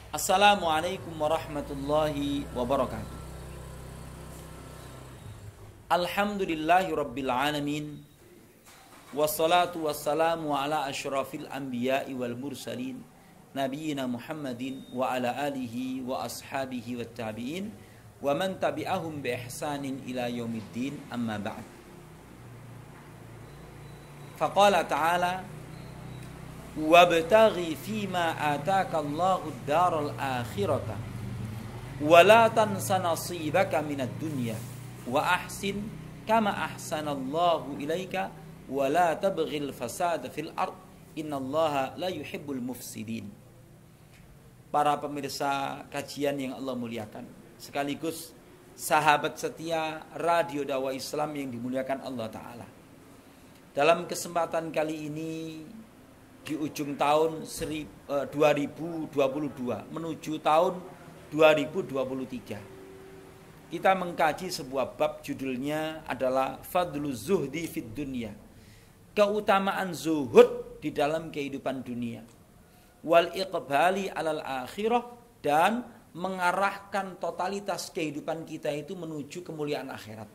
Assalamualaikum warahmatullahi wabarakatuh. Alhamdulillahi rabbil alamin. Wassalatu wassalamu ala asyrafil anbiya'i wal mursalin nabiyina Muhammadin wa ala alihi wa ashabihi wat tabi'in wa man tabi'ahum bi ihsanin ila yaumiddin, amma ba'd. Faqala ta'ala wabtaghi fima ataka Allahu ad-daral akhirata wa la tansa nasibaka minad dunya wa ahsin kama ahsanallahu ilaika wa la tabghil fasada fil ard innallaha la yuhibbul mufsidin. Para pemirsa kajian yang Allah muliakan, sekaligus sahabat setia Radio Dakwah Islam yang dimuliakan Allah Ta'ala, dalam kesempatan kali ini di ujung tahun 2022 menuju tahun 2023, kita mengkaji sebuah bab, judulnya adalah Fadluz Zuhdi fid Dunya, keutamaan zuhud di dalam kehidupan dunia, wal iqbali alal akhirah, dan mengarahkan totalitas kehidupan kita itu menuju kemuliaan akhirat.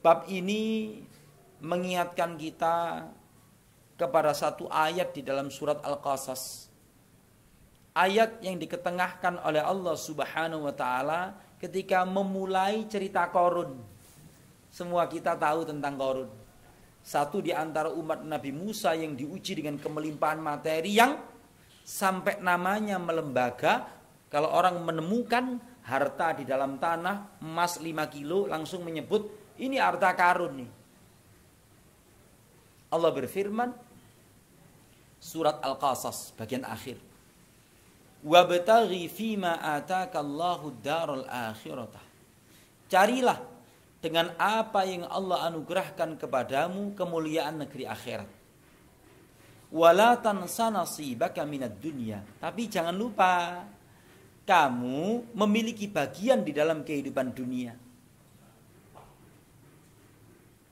Bab ini mengingatkan kita kepada satu ayat di dalam surat Al-Qasas, ayat yang diketengahkan oleh Allah Subhanahu wa Ta'ala ketika memulai cerita Qarun. Semua kita tahu tentang Qarun, satu di antara umat Nabi Musa yang diuji dengan kemelimpahan materi yang sampai namanya melembaga. Kalau orang menemukan harta di dalam tanah, emas 5 kilo, langsung menyebut ini harta Qarun nih. Allah berfirman, surat Al-Qasas bagian akhir, wabtaghi fima ataka Allahu ad-daral akhirata, carilah dengan apa yang Allah anugerahkan kepadamu kemuliaan negeri akhirat, wala tansa nasibaka minad dunya, tapi jangan lupa kamu memiliki bagian di dalam kehidupan dunia.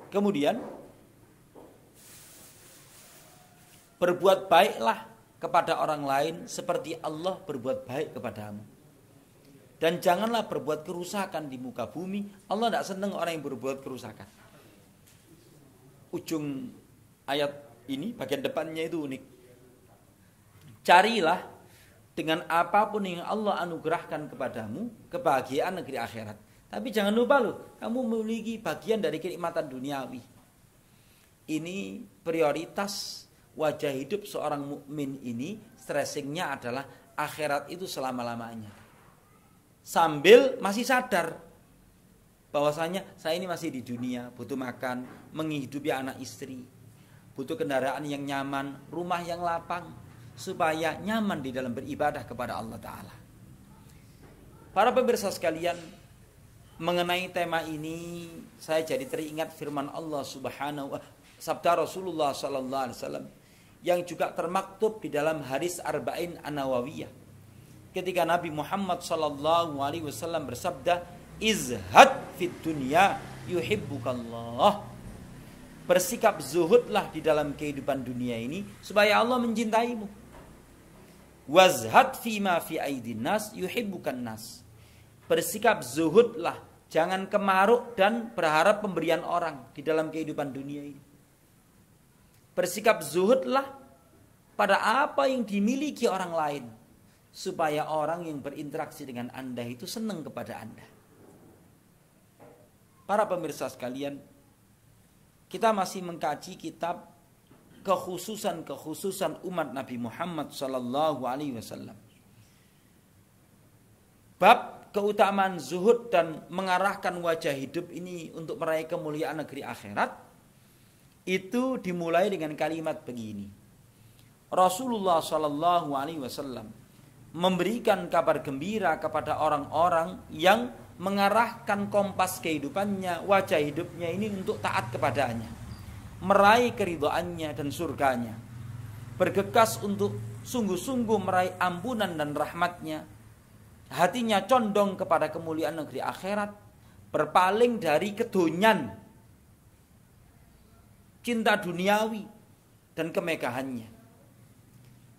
Kemudian berbuat baiklah kepada orang lain seperti Allah berbuat baik kepadamu. Dan janganlah berbuat kerusakan di muka bumi. Allah tidak senang orang yang berbuat kerusakan. Ujung ayat ini, bagian depannya itu unik. Carilah dengan apapun yang Allah anugerahkan kepadamu kebahagiaan negeri akhirat. Tapi jangan lupa loh, kamu memiliki bagian dari kenikmatan duniawi. Ini prioritas wajah hidup seorang mukmin ini. Stressingnya adalah akhirat itu selama-lamanya, sambil masih sadar bahwasanya saya ini masih di dunia, butuh makan, menghidupi anak istri, butuh kendaraan yang nyaman, rumah yang lapang, supaya nyaman di dalam beribadah kepada Allah Ta'ala. Para pemirsa sekalian, mengenai tema ini saya jadi teringat firman Allah Subhanahu wa Ta'ala, sabda Rasulullah sallallahu alaihi wasallam yang juga termaktub di dalam hadis Arba'in An-Nawawiyah, ketika Nabi Muhammad sallallahu alaihi wasallam bersabda, izhad fid dunya yuhibbukallah, bersikap zuhudlah di dalam kehidupan dunia ini supaya Allah mencintaimu. Wazhad fima fi aidin nas yuhibbukan nas, bersikap zuhudlah, jangan kemaruk dan berharap pemberian orang di dalam kehidupan dunia ini. Bersikap zuhudlah pada apa yang dimiliki orang lain, supaya orang yang berinteraksi dengan Anda itu senang kepada Anda. Para pemirsa sekalian, kita masih mengkaji kitab kekhususan umat Nabi Muhammad sallallahu alaihi wasallam. Bab keutamaan zuhud dan mengarahkan wajah hidup ini untuk meraih kemuliaan negeri akhirat itu dimulai dengan kalimat begini. Rasulullah sallallahu alaihi wasallam memberikan kabar gembira kepada orang-orang yang mengarahkan kompas kehidupannya, wajah hidupnya ini untuk taat kepadanya, meraih keridhaannya dan surganya, bergegas untuk sungguh-sungguh meraih ampunan dan rahmatnya, hatinya condong kepada kemuliaan negeri akhirat, berpaling dari kedonyan, cinta duniawi dan kemegahannya.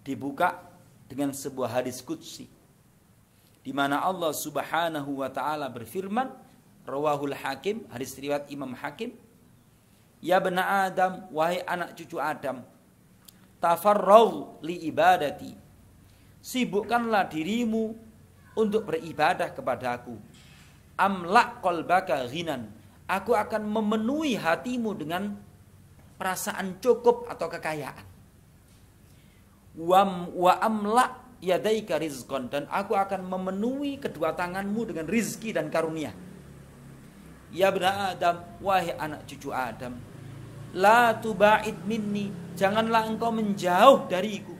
Dibuka dengan sebuah hadis qudsi di mana Allah Subhanahu wa taala berfirman, rawahul Hakim, hadis riwayat Imam Hakim, ya bena Adam, wahai anak cucu Adam, tafarragh li ibadati, sibukkanlah dirimu untuk beribadah kepadaku. Amla qalbaka ghinan, aku akan memenuhi hatimu dengan perasaan cukup atau kekayaan. Wa amla yadaika rizqan, dan aku akan memenuhi kedua tanganmu dengan rizki dan karunia. Ya bena Adam, wahai anak cucu Adam, la tuba'id minni, janganlah engkau menjauh dariku.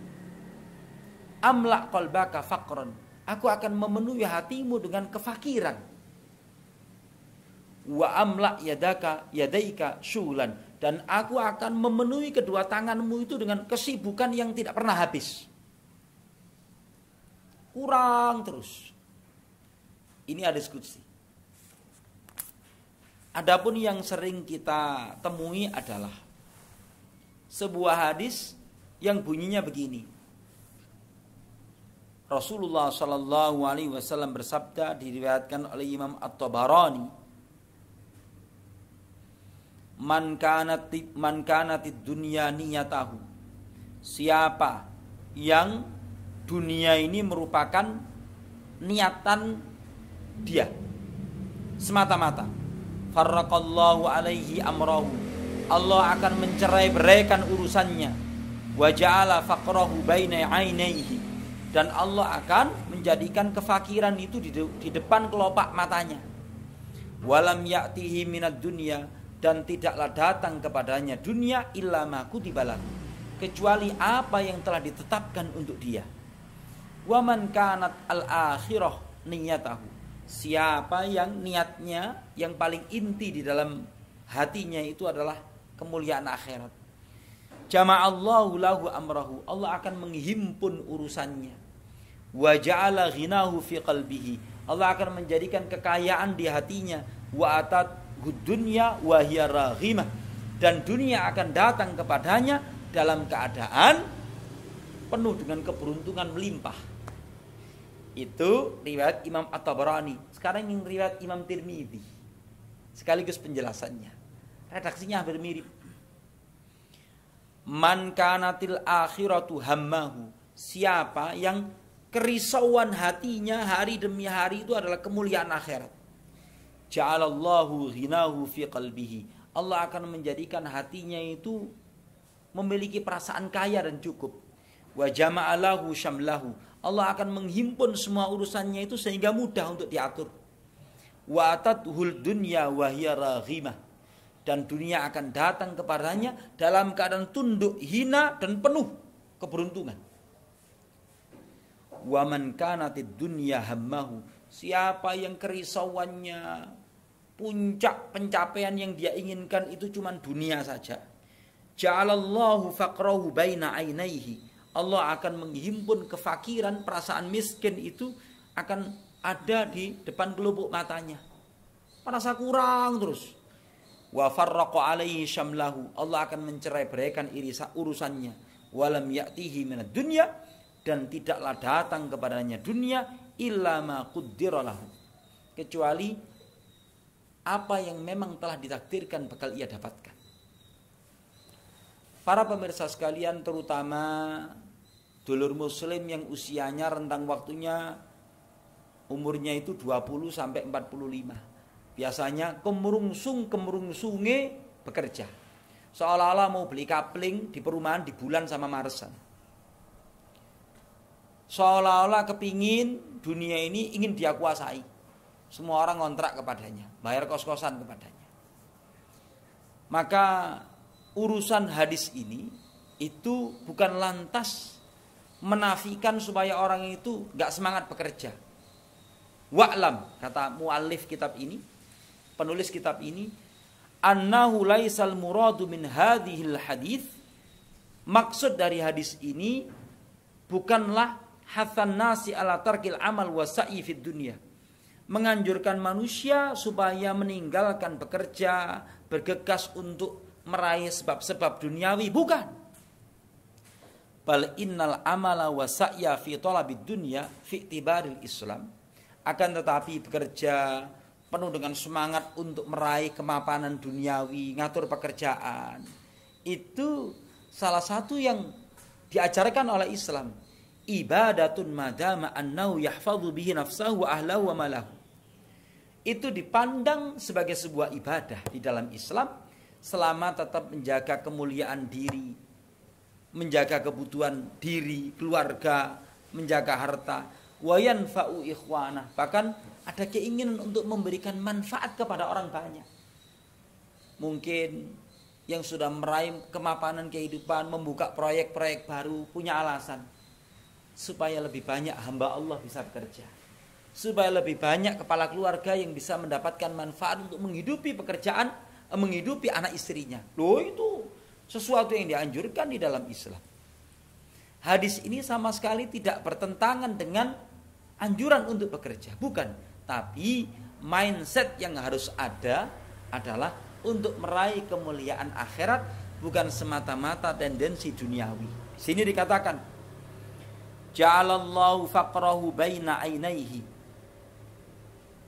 Amla qalbaka faqran, aku akan memenuhi hatimu dengan kefakiran. Wa amla yadaika syulan, dan aku akan memenuhi kedua tanganmu itu dengan kesibukan yang tidak pernah habis. Kurang terus. Ini hadis qudsi. Adapun yang sering kita temui adalah sebuah hadis yang bunyinya begini. Rasulullah sallallahu alaihi wasallam bersabda, diriwayatkan oleh Imam At-Tabarani, Man kanatid dunya niyatahu, siapa yang dunia ini merupakan niatan dia semata-mata, farraqallahu alaihi amrahu, Allah akan mencerai-beraikan urusannya, wa ja'ala faqrahu baina ainaihi, dan Allah akan menjadikan kefakiran itu di depan kelopak matanya. Walam ya'tihi minad dunya, dan tidaklah datang kepadanya dunia illa ma kutiba lahu, kecuali apa yang telah ditetapkan untuk dia. Wa man kanat al-akhirah niyatahu, siapa yang niatnya yang paling inti di dalam hatinya itu adalah kemuliaan akhirat, jama'allahu lahu amrahu, Allah akan menghimpun urusannya. Wa ja'ala ghinahu fi qalbihi, Allah akan menjadikan kekayaan di hatinya. Wa atat dunya wa hiya raghimah, dan dunia akan datang kepadanya dalam keadaan penuh dengan keberuntungan melimpah. Itu riwayat Imam At-Tabarani. Sekarang yang riwayat Imam Tirmidzi, sekaligus penjelasannya, redaksinya hampir mirip. Man kanatil akhiratu hammahu, siapa yang kerisauan hatinya hari demi hari itu adalah kemuliaan akhirat, ja'alallahu ghinahu fi qalbihi, Allah akan menjadikan hatinya itu memiliki perasaan kaya dan cukup. Wa jama'alahu syamlahu, Allah akan menghimpun semua urusannya itu sehingga mudah untuk diatur. Wa atathul dunya wa hiya raghimah, dan dunia akan datang kepadanya dalam keadaan tunduk, hina, dan penuh keberuntungan. Wa man kanatid dunya hammahu, siapa yang kerisauannya, puncak pencapaian yang dia inginkan itu cuma dunia saja, ja'alallahu faqrahu baina ainaihi, Allah akan menghimpun kefakiran, perasaan miskin itu akan ada di depan kelopak matanya, merasa kurang terus. Wa farraqa alaihi syamlahu, Allah akan mencerai-beraikan urusannya. Walam ya'tihi minad dunya, dan tidaklah datang kepadanya dunia illa ma qaddara lahu, kecuali apa yang memang telah ditakdirkan bakal ia dapatkan. Para pemirsa sekalian, terutama dulur muslim yang usianya rentang waktunya umurnya itu 20 sampai 45. Biasanya kemerungsunge bekerja. Seolah-olah mau beli kapling di perumahan di Bulan sama Marsan. Seolah-olah kepingin dunia ini ingin dia kuasai. Semua orang ngontrak kepadanya, bayar kos-kosan kepadanya. Maka urusan hadis ini itu bukan lantas menafikan supaya orang itu gak semangat bekerja. Wa'lam, kata muallif kitab ini, penulis kitab ini, annahu laisal muradu min hadhil hadis, maksud dari hadis ini bukanlah hathan nasi ala tarkil amal wa sa'i fid dunya, menganjurkan manusia supaya meninggalkan bekerja, bergegas untuk meraih sebab-sebab duniawi, bukan. Bal innal amala wa sa'ya fi talabid dunya fi i'tibaril Islam. Akan tetapi bekerja penuh dengan semangat untuk meraih kemapanan duniawi, ngatur pekerjaan, itu salah satu yang diajarkan oleh Islam. Ibadatun madama annahu yahfadhu bihi nafsahu wa ahlahu wa malahu. Itu dipandang sebagai sebuah ibadah di dalam Islam selama tetap menjaga kemuliaan diri, menjaga kebutuhan diri, keluarga, menjaga harta, wa yanfa'u ikhwana, bahkan ada keinginan untuk memberikan manfaat kepada orang banyak. Mungkin yang sudah meraih kemapanan kehidupan, membuka proyek-proyek baru, punya alasan supaya lebih banyak hamba Allah bisa bekerja, supaya lebih banyak kepala keluarga yang bisa mendapatkan manfaat untuk menghidupi pekerjaan, menghidupi anak istrinya. Loh, itu sesuatu yang dianjurkan di dalam Islam. Hadis ini sama sekali tidak bertentangan dengan anjuran untuk bekerja, bukan. Tapi mindset yang harus ada adalah untuk meraih kemuliaan akhirat, bukan semata-mata tendensi duniawi. Sini dikatakan, ja'alallahu faqrahu baina ainaihi.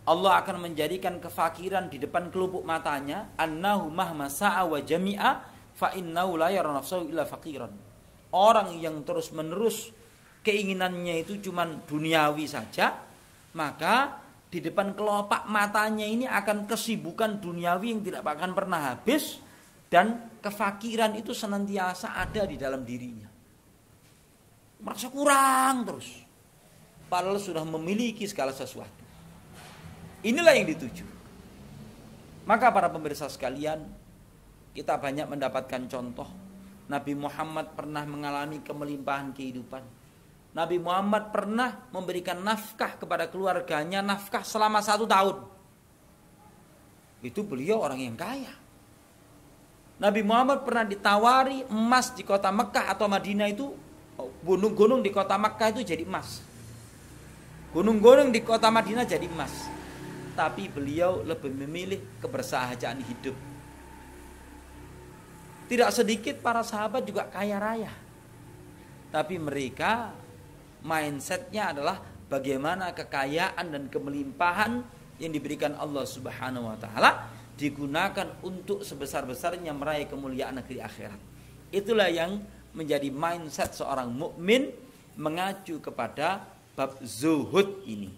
Allah akan menjadikan kefakiran di depan kelupuk matanya. Annahu mahma sa'a wa jami'a fa innahu la yara nafsahu illa faqiran. Orang yang terus-menerus keinginannya itu cuman duniawi saja, maka di depan kelopak matanya ini akan kesibukan duniawi yang tidak akan pernah habis, dan kefakiran itu senantiasa ada di dalam dirinya. Merasa kurang terus, padahal sudah memiliki segala sesuatu. Inilah yang dituju. Maka para pemirsa sekalian, kita banyak mendapatkan contoh. Nabi Muhammad pernah mengalami kemelimpahan kehidupan. Nabi Muhammad pernah memberikan nafkah kepada keluarganya, nafkah selama 1 tahun. Itu beliau orang yang kaya. Nabi Muhammad pernah ditawari emas di kota Mekah atau Madinah, itu gunung-gunung di kota Mekah itu jadi emas, gunung-gunung di kota Madinah jadi emas. Tapi beliau lebih memilih kebersahajaan hidup. Tidak sedikit para sahabat juga kaya raya, tapi mereka mindsetnya adalah bagaimana kekayaan dan kemelimpahan yang diberikan Allah Subhanahu wa taala digunakan untuk sebesar-besarnya meraih kemuliaan negeri akhirat. Itulah yang menjadi mindset seorang mukmin mengacu kepada bab zuhud ini.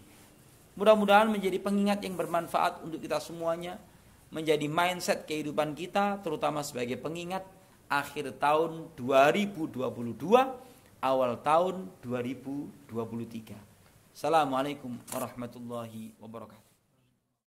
Mudah-mudahan menjadi pengingat yang bermanfaat untuk kita semuanya, menjadi mindset kehidupan kita, terutama sebagai pengingat akhir tahun 2022, awal tahun 2023. Assalamualaikum warahmatullahi wabarakatuh.